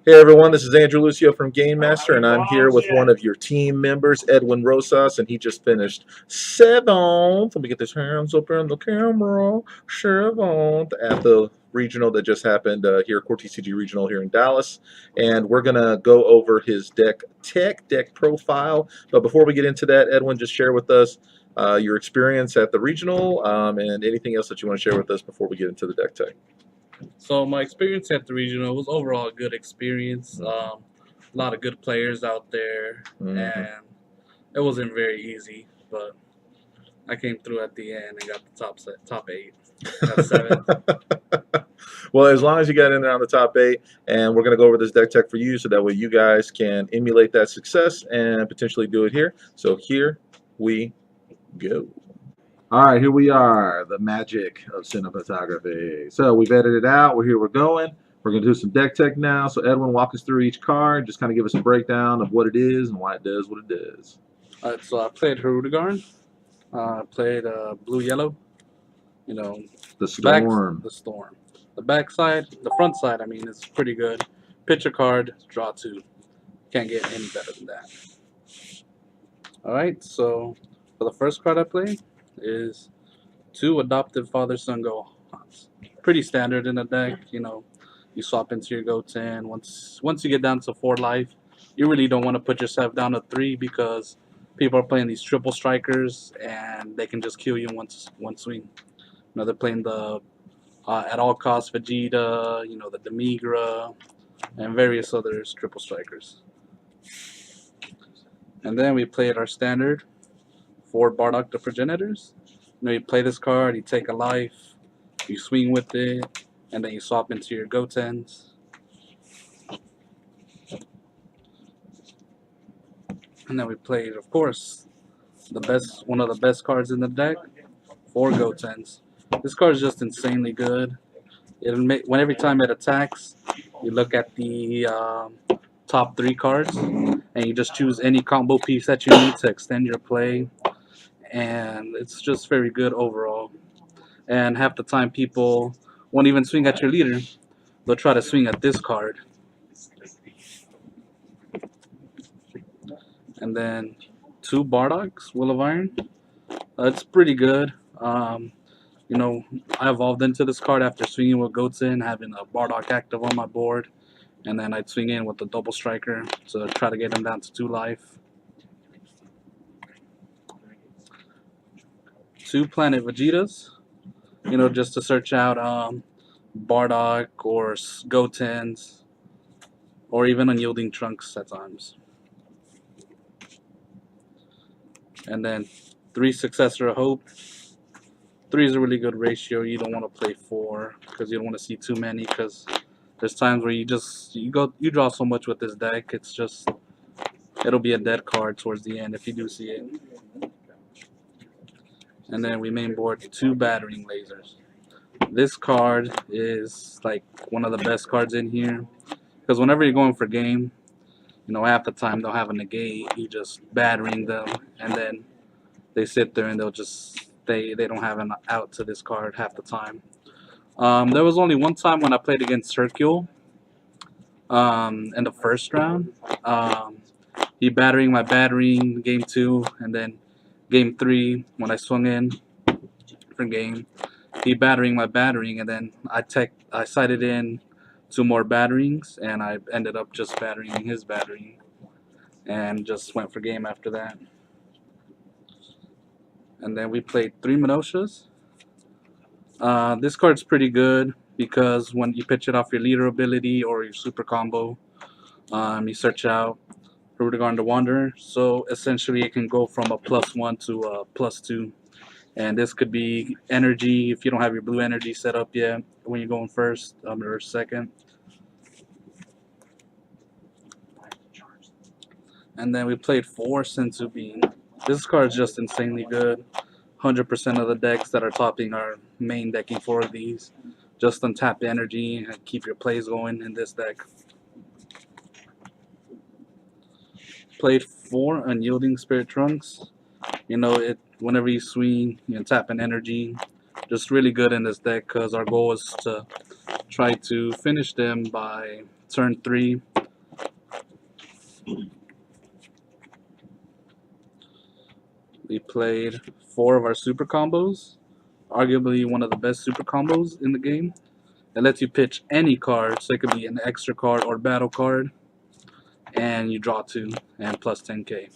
Hey everyone, this is Andrew Lucio from Game Master, and I'm here with one of your team members, Edwin Rosas, and he just finished seventh. Let me get this hands up on the camera. Seventh at the regional that just happened here, Core TCG Regional here in Dallas, and we're gonna go over his deck profile. But before we get into that, Edwin, just share with us your experience at the regional and anything else that you want to share with us before we get into the deck tech. So my experience at the regional was overall a good experience. A lot of good players out there, and it wasn't very easy, but I came through at the end and got the top eight. Got seventh. Well, as long as you got in there on the top eight, and we're going to go over this deck tech for you so that way you guys can emulate that success and potentially do it here. So here we go. All right, here we are, the magic of cinematography. So we've edited out. We're going. We're going to do some deck tech now. So Edwin, walk us through each card. Just kind of give us a breakdown of what it is and why it does what it does. All right, so I played Harudegarn. I played blue-yellow. You know, the storm. The storm. The back side, the front side, I mean, it's pretty good. Pitch a card, draw two. Can't get any better than that. All right, so for the first card I played is two adoptive father-son Gohans. Pretty standard in the deck. You know, you swap into your Goten. Once you get down to 4 life, you really don't want to put yourself down to 3 because people are playing these triple strikers and they can just kill you in one swing. You know, they're playing the at all costs Vegeta, you know, the Demigra, and various others triple strikers. And then we played our standard 4 Bardock the Progenitors. You know, you play this card, you take a life, you swing with it, and then you swap into your Gotens. And then we played, of course, one of the best cards in the deck, 4 Gotens. This card is just insanely good. Every time it attacks, you look at the top 3 cards, and you just choose any combo piece that you need to extend your play. And it's just very good overall. And half the time people won't even swing at your leader. They'll try to swing at this card. And then 2 Bardocks, Will of Iron. It's pretty good. You know, I evolved into this card after swinging with Goten, having a Bardock active on my board. And then I'd swing in with the double striker to try to get him down to 2 life. 2 Planet Vegetas, you know, just to search out Bardock or Gotens, or even Unyielding Trunks at times. And then 3 Successor of Hope. 3 is a really good ratio. You don't want to play 4 because you don't want to see too many, because there's times where you draw so much with this deck, it'll be a dead card towards the end if you do see it. And then we main board 2 Battering Lasers. This card is like one of the best cards in here, because whenever you're going for game, you know, half the time they'll have a negate, you just battering them, and then they sit there and they don't have an out to this card half the time. There was only one time when I played against Hercule in the first round. He battering my battering game 2, and then game 3 when I swung in for game, he battering my battering, and then I sighted in 2 more batterings, and I ended up just battering his battering, and just went for game after that. And then we played 3 Minoshas. This card's pretty good because when you pitch it off your leader ability or your super combo, you search out Harudegarn the Wanderer. So essentially it can go from a +1 to a +2. And this could be energy if you don't have your blue energy set up yet when you're going first or second. And then we played 4 Senzu Bean. This card is just insanely good. 100% of the decks that are topping are main decking 4 of these. Just untap energy and keep your plays going in this deck. Played 4 Unyielding Spirit Trunks. You know, whenever you swing, you tap an energy. Just really good in this deck because our goal is to try to finish them by turn 3 We played 4 of our super combos, arguably one of the best super combos in the game. It lets you pitch any card, so it could be an extra card or battle card, and you draw 2 and plus 10k.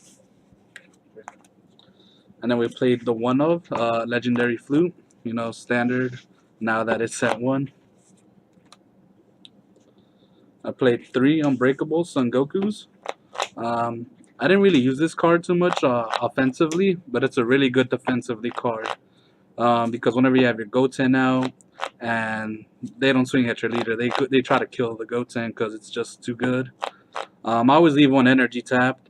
And then we played the one of legendary flute, standard. Now that it's at 1, I played 3 unbreakable Son Gokus. I didn't really use this card too much offensively, but it's a really good defensively card. Because whenever you have your Goten out and they don't swing at your leader, they try to kill the Goten because it's just too good. I always leave 1 energy tapped,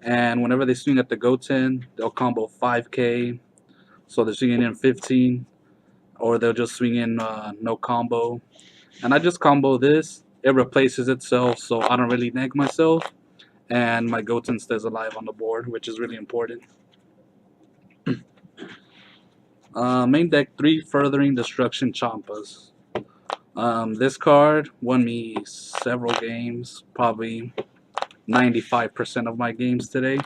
and whenever they swing at the Goten, they'll combo 5k, so they're swinging in 15, or they'll just swing in no combo. And I just combo this, it replaces itself, so I don't really neg myself, and my Goten stays alive on the board, which is really important. Main deck 3 Furthering Destruction Champas. This card won me several games, probably 95% of my games today.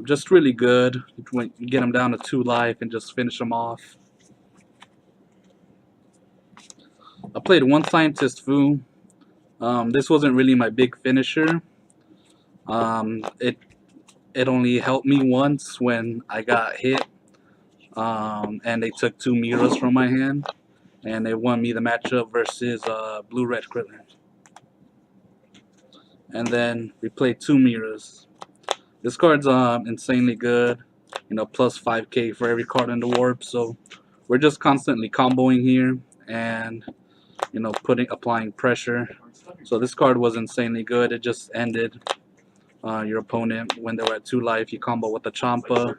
Just really good. You get them down to 2 life and just finish them off. I played 1 Scientist Fu. This wasn't really my big finisher. It only helped me once when I got hit, and they took 2 Miras from my hand, and they won me the matchup versus Blue Red Krillin. And then we played 2 Miras. This card's insanely good, plus 5k for every card in the warp. So we're just constantly comboing here and applying pressure. So this card was insanely good. It just ended your opponent when they were at 2 life. You combo with the Champa.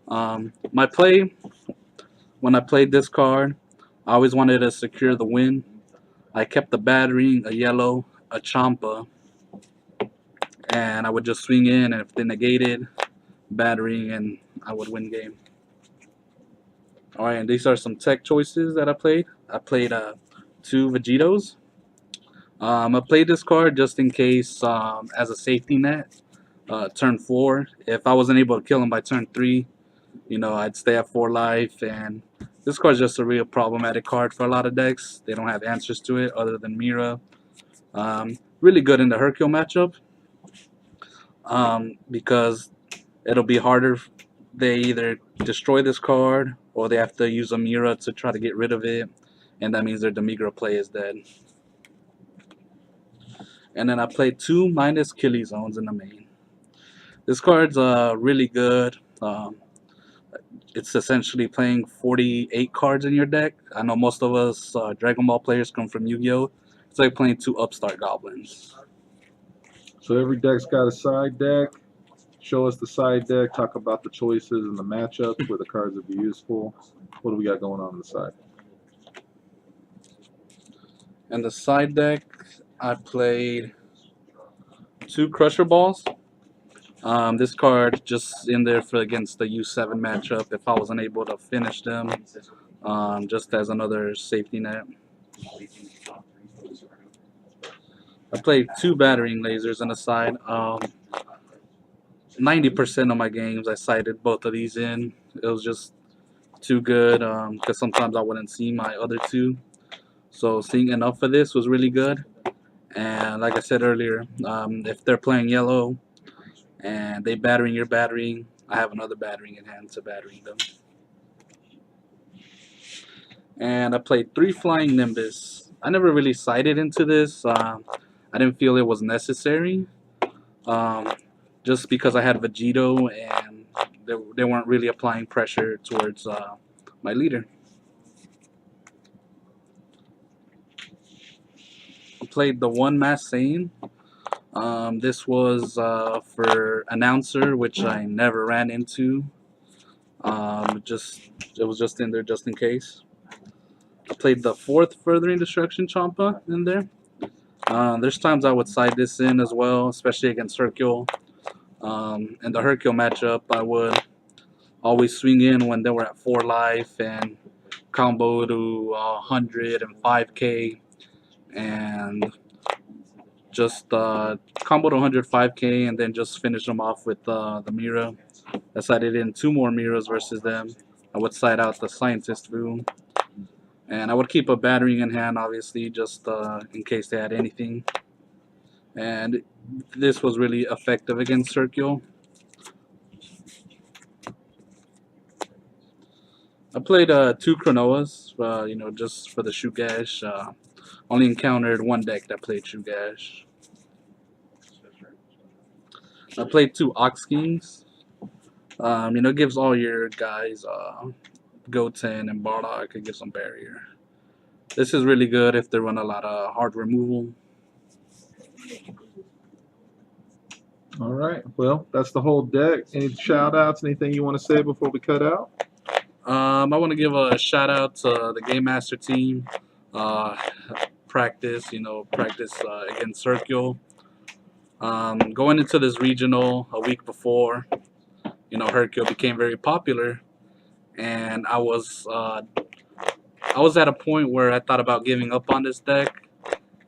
My play, when I played this card, I always wanted to secure the win. I kept the battering, a yellow, a Champa, and I would just swing in, and if they negated, battering, and I would win game. Alright, and these are some tech choices that I played. I played 2 Vegetos. I played this card just in case as a safety net. Turn 4, if I wasn't able to kill him by turn 3, I'd stay at 4 life, and this card's just a real problematic card for a lot of decks. They don't have answers to it other than Mira. Really good in the Hercule matchup, because it'll be harder. They either destroy this card or they have to use a Mira to try to get rid of it, and that means their Demigra play is dead. And then I played 2 minus Killy Zones in the main. This card's really good. It's essentially playing 48 cards in your deck. I know most of us Dragon Ball players come from Yu-Gi-Oh! It's like playing 2 Upstart Goblins. So every deck's got a side deck. Show us the side deck. Talk about the choices and the matchups where the cards would be useful. What do we got going on the side? And the side deck, I played 2 Crusher Balls. This card just in there for against the U7 matchup if I wasn't able to finish them, just as another safety net. I played 2 battering lasers on the side. 90% of my games I cited both of these in. It was just too good because sometimes I wouldn't see my other 2. So seeing enough of this was really good. And like I said earlier, if they're playing yellow and they battering your battering, I have another battering in hand to battering them. And I played 3 Flying Nimbus. I never really sided into this. I didn't feel it was necessary. Just because I had Vegito and they weren't really applying pressure towards my leader. I played the 1 Mass Saiyan. This was for Announcer, which I never ran into. It was just in there just in case. I played the 4th Furthering Destruction Champa in there. There's times I would side this in as well, especially against Hercule. In the Hercule matchup, I would always swing in when they were at 4 life and combo to 105k, and Just comboed 105K and then just finished them off with the Mira. I sided in 2 more Miras versus them. I would side out the Scientist Vu. And I would keep a battering in hand, obviously, just in case they had anything. And this was really effective against Circle. I played 2 Chronoas, just for the Shugash. Only encountered 1 deck that played Shugash. I played 2 Ox Kings. It gives all your guys Goten and Bardock. It gives them barrier. This is really good if they run a lot of hard removal. All right. Well, that's the whole deck. Any shout outs? Anything you want to say before we cut out? I want to give a shout out to the Game Master team. Practice against Circle. Going into this regional a week before, Hercule became very popular, and I was at a point where I thought about giving up on this deck,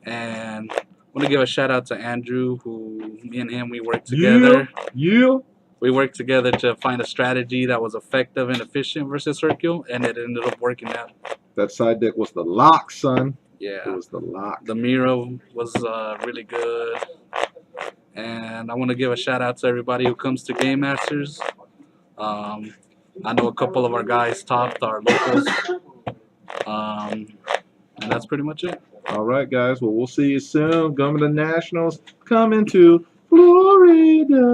and I want to give a shout out to Andrew, who me and him we worked together. Yeah. We worked together to find a strategy that was effective and efficient versus Hercule, and it ended up working out. That side deck was the lock, son. Yeah, it was the lock. The Mira was really good. And I want to give a shout out to everybody who comes to Game Masters. I know a couple of our guys topped our locals. And that's pretty much it. All right, guys. Well, we'll see you soon. Coming to Nationals. Coming to Florida.